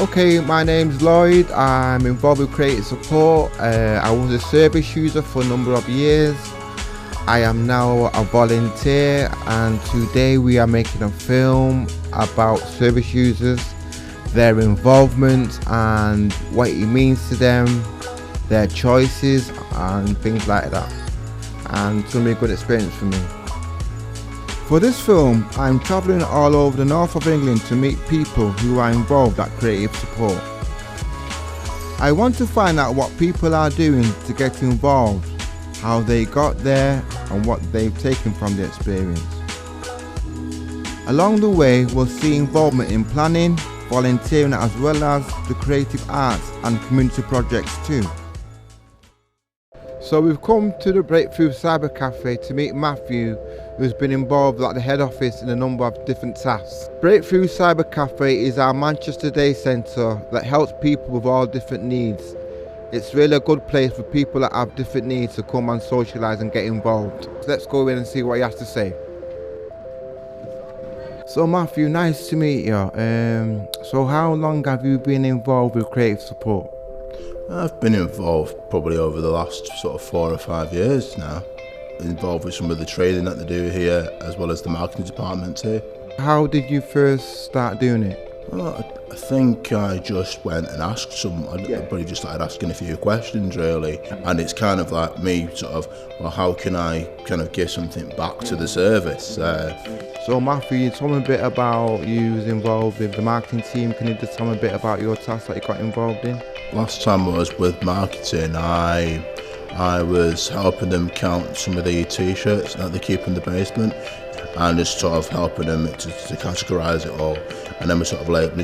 Okay, my name's Lloyd. I'm involved with creative support. I was a service user for a number of years. I am now a volunteer, and today we are making a film about service users, their involvement and what it means to them, their choices and things like that. And it's going to be a good experience for me. For this film, I'm travelling all over the north of England to meet people who are involved at creative support. I want to find out what people are doing to get involved, how they got there and what they've taken from the experience. Along the way, we'll see involvement in planning, volunteering, as well as the creative arts and community projects too. So we've come to the Breakthrough Cyber Cafe to meet Matthew, who's been involved at the head office in a number of different tasks. Breakthrough Cyber Cafe is our Manchester Day Centre that helps people with all different needs. It's really a good place for people that have different needs to come and socialise and get involved. So let's go in and see what he has to say. So Matthew, nice to meet you. So how long have you been involved with creative support? I've been involved probably over the last sort of 4 or 5 years now. Involved with some of the training that they do here, as well as the marketing department here. How did you first start doing it? Well, I think I just went and asked I probably just started asking a few questions really, and it's kind of like me sort of, well, how can I kind of give something back to the service? So Matthew, you told me a bit about you was involved with the marketing team. Can you just tell me a bit about your tasks that you got involved in? Last time I was with marketing, I was helping them count some of the t-shirts that they keep in the basement, and just sort of helping them to categorise it all, and then we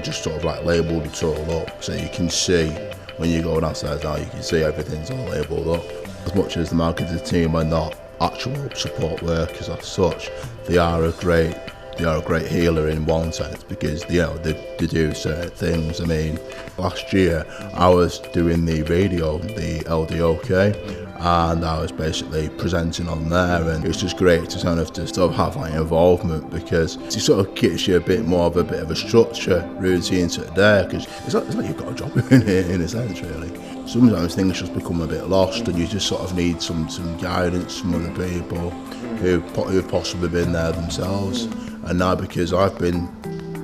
just labelled it all up, so you can see when you go downstairs now, you can see everything's all labelled up. As much as the marketing team are not actual support workers as such, they are a great healer in one sense, because they do certain things. I mean, last year I was doing the radio, the LDOK, and I was basically presenting on there, and it was just great to have that involvement, because it sort of gives you a bit of a structure, routine to the day, because it's like you've got a job in here in a sense really. Sometimes things just become a bit lost, and you just sort of need some guidance from other people who've possibly been there themselves. And now, because I've been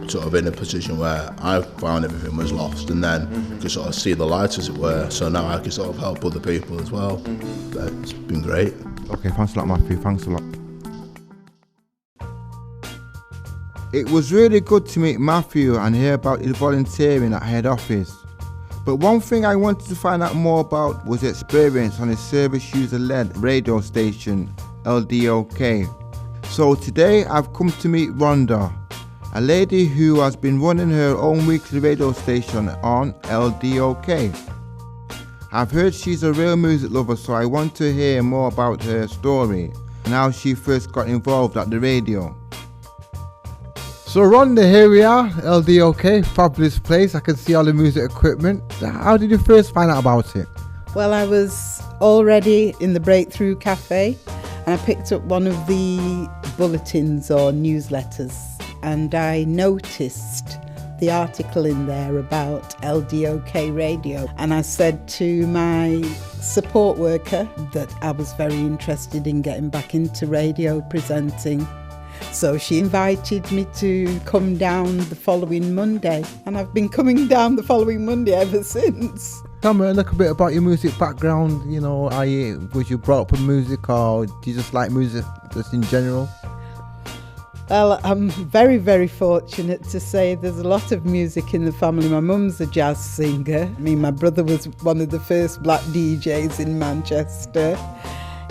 sort of in a position where I found everything was lost, and then could sort of see the light, as it were, so now I can sort of help other people as well. It's been great. Okay, thanks a lot Matthew, thanks a lot. It was really good to meet Matthew and hear about his volunteering at head office. But one thing I wanted to find out more about was his experience on his service user-led radio station, LDOK. So today I've come to meet Rhonda, a lady who has been running her own weekly radio station on LDOK. I've heard she's a real music lover, so I want to hear more about her story and how she first got involved at the radio. So Rhonda, here we are, LDOK, fabulous place. I can see all the music equipment. How did you first find out about it? Well, I was already in the Breakthrough Cafe, and I picked up one of the bulletins or newsletters, and I noticed the article in there about LDOK radio, and I said to my support worker that I was very interested in getting back into radio presenting. So she invited me to come down the following Monday, and I've been coming down the following Monday ever since. Tell me a little bit about your music background. Was you brought up with music, or do you just like music just in general? Well, I'm very, very fortunate to say there's a lot of music in the family. My mum's a jazz singer. My brother was one of the first black DJs in Manchester.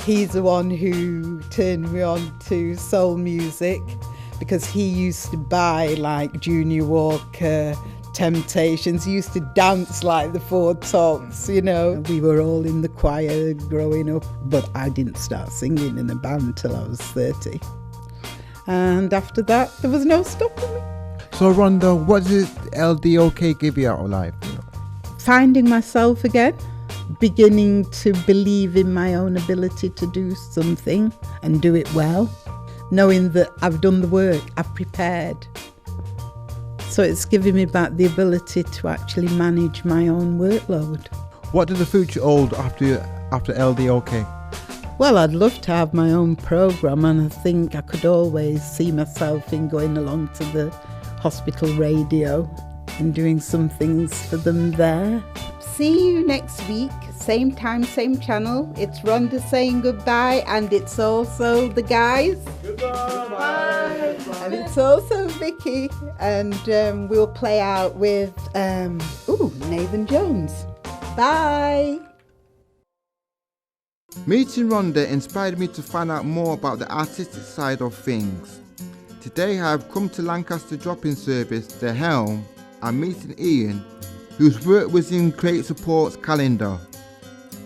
He's the one who turned me on to soul music, because he used to buy like Junior Walker, Temptations. He used to dance like the Four Tops, We were all in the choir growing up, but I didn't start singing in a band till I was 30. And after that, there was no stopping me. So Rhonda, what did LDOK give you out of life? Finding myself again, beginning to believe in my own ability to do something and do it well, knowing that I've done the work, I've prepared. So it's giving me back the ability to actually manage my own workload. What does the future hold after LDOK? Well, I'd love to have my own programme, and I think I could always see myself in going along to the hospital radio and doing some things for them there. See you next week, same time, same channel. It's Rhonda saying goodbye, and it's also the guys. Goodbye. And it's also Vicky, and we'll play out with Nathan Jones. Bye. Meeting Rhonda inspired me to find out more about the artistic side of things. Today I have come to Lancaster drop-in service, The Helm, and meeting Ian, whose work was in Create Support's calendar.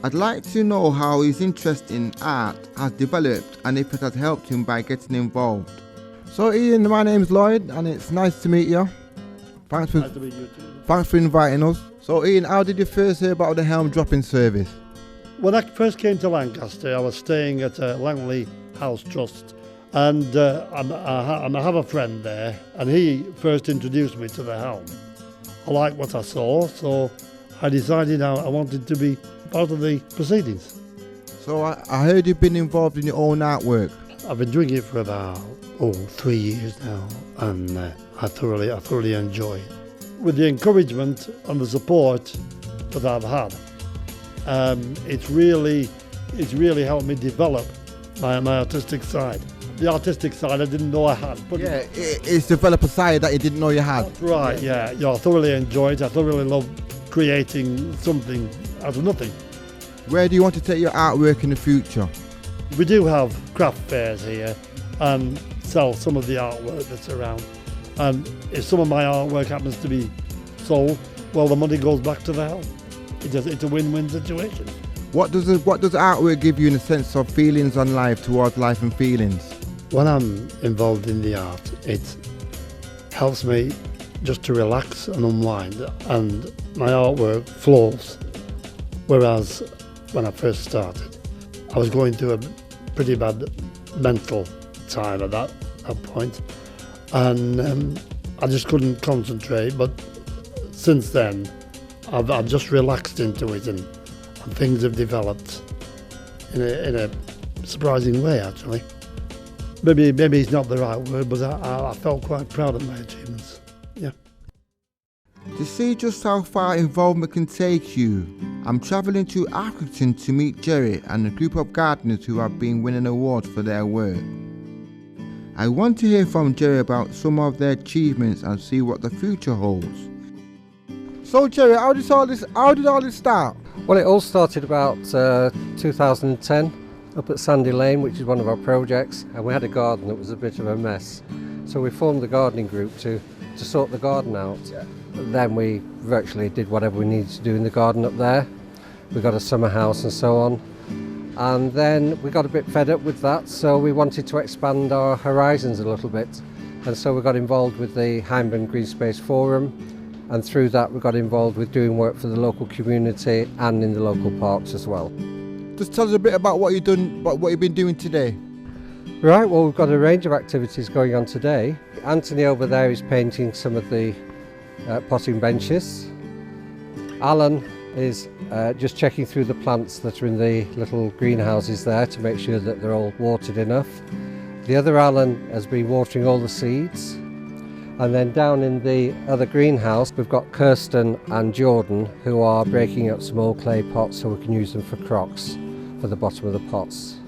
I'd like to know how his interest in art has developed and if it has helped him by getting involved. So Ian, my name's Lloyd and it's nice to meet you. Thanks for inviting us. So Ian, how did you first hear about the Helm drop-in service? When I first came to Lancaster, I was staying at Langley House Trust, and I have a friend there, and he first introduced me to the Helm. I liked what I saw, so I decided I wanted to be part of the proceedings. So I heard you've been involved in your own artwork. I've been doing it for about 3 years now, and I thoroughly enjoy it. With the encouragement and the support that I've had, it's really helped me develop my artistic side. The artistic side I didn't know I had. But yeah, it's developed a side that you didn't know you had. That's right, yeah. I thoroughly enjoy it. I thoroughly love creating something out of nothing. Where do you want to take your artwork in the future? We do have craft fairs here and sell some of the artwork that's around. And if some of my artwork happens to be sold, well, the money goes back to the Helm. It's a win-win situation. What does artwork give you in a sense of feelings on life, towards life and feelings? When I'm involved in the art, it helps me just to relax and unwind, and my artwork flows. Whereas when I first started, I was going through a pretty bad mental time at that point, and I just couldn't concentrate. But since then, I've just relaxed into it, and things have developed in a surprising way, actually. Maybe it's not the right word, but I felt quite proud of my achievements. Yeah. To see just how far involvement can take you, I'm travelling to Accrington to meet Jerry and a group of gardeners who have been winning awards for their work. I want to hear from Jerry about some of their achievements and see what the future holds. So Jerry, how did all this start? Well, it all started about 2010 up at Sandy Lane, which is one of our projects, and we had a garden that was a bit of a mess. So we formed the gardening group to sort the garden out. Yeah. Then we virtually did whatever we needed to do in the garden up there. We got a summer house and so on. And then we got a bit fed up with that, so we wanted to expand our horizons a little bit. And so we got involved with the Hyndburn Green Space Forum, and through that we got involved with doing work for the local community and in the local parks as well. Just tell us a bit about what you've been doing today. Right, well, we've got a range of activities going on today. Anthony over there is painting some of the potting benches. Alan is just checking through the plants that are in the little greenhouses there to make sure that they're all watered enough. The other Alan has been watering all the seeds. And then down in the other greenhouse, we've got Kirsten and Jordan, who are breaking up some old clay pots so we can use them for crocks for the bottom of the pots.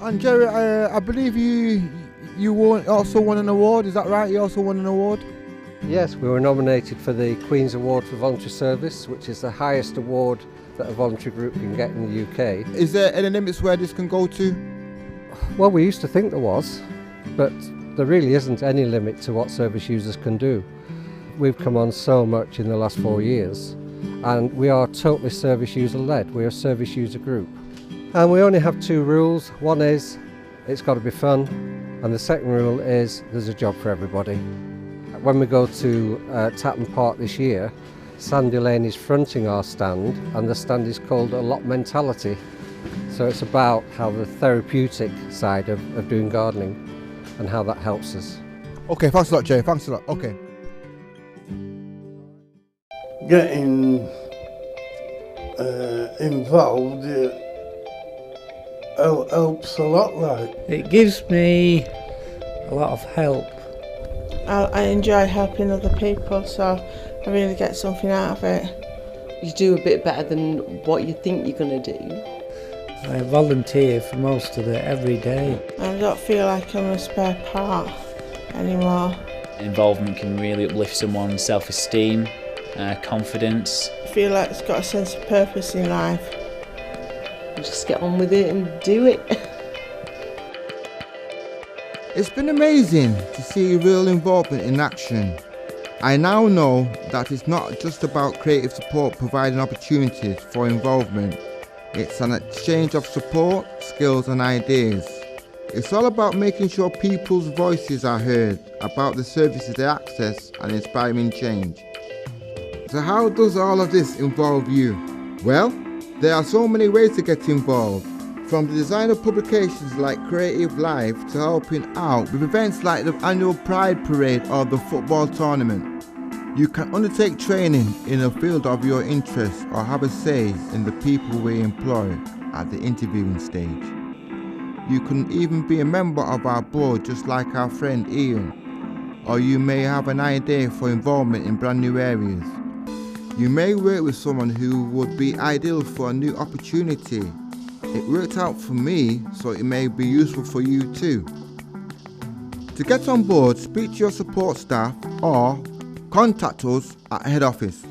And Jerry, I believe you also won an award, is that right? You also won an award? Yes, we were nominated for the Queen's Award for Voluntary Service, which is the highest award that a voluntary group can get in the UK. Is there any limits where this can go to? Well, we used to think there was, but there really isn't any limit to what service users can do. We've come on so much in the last 4 years, and we are totally service user led. We're a service user group. And we only have 2 rules. One is it's got to be fun, and the second rule is there's a job for everybody. When we go to Tatton Park this year, Sandy Lane is fronting our stand, and the stand is called A Lot Mentality. So it's about how the therapeutic side of doing gardening and how that helps us. Okay, thanks a lot, Jay. Thanks a lot. Okay. getting involved, it helps a lot, like. It gives me a lot of help. I enjoy helping other people, so I really get something out of it. You do a bit better than what you think you're going to do. I volunteer for most of it every day. I don't feel like I'm a spare part anymore. Involvement can really uplift someone's self-esteem, confidence. I feel like it's got a sense of purpose in life. Just get on with it and do it. It's been amazing to see real involvement in action. I now know that it's not just about creative support providing opportunities for involvement. It's an exchange of support, skills and ideas. It's all about making sure people's voices are heard about the services they access and inspiring change. So how does all of this involve you? Well, there are so many ways to get involved. From the design of publications like Creative Life to helping out with events like the annual Pride Parade or the football tournament. You can undertake training in a field of your interest or have a say in the people we employ at the interviewing stage. You can even be a member of our board just like our friend Ian, or you may have an idea for involvement in brand new areas. You may work with someone who would be ideal for a new opportunity. It worked out for me, so it may be useful for you too. To get on board, speak to your support staff or contact us at head office.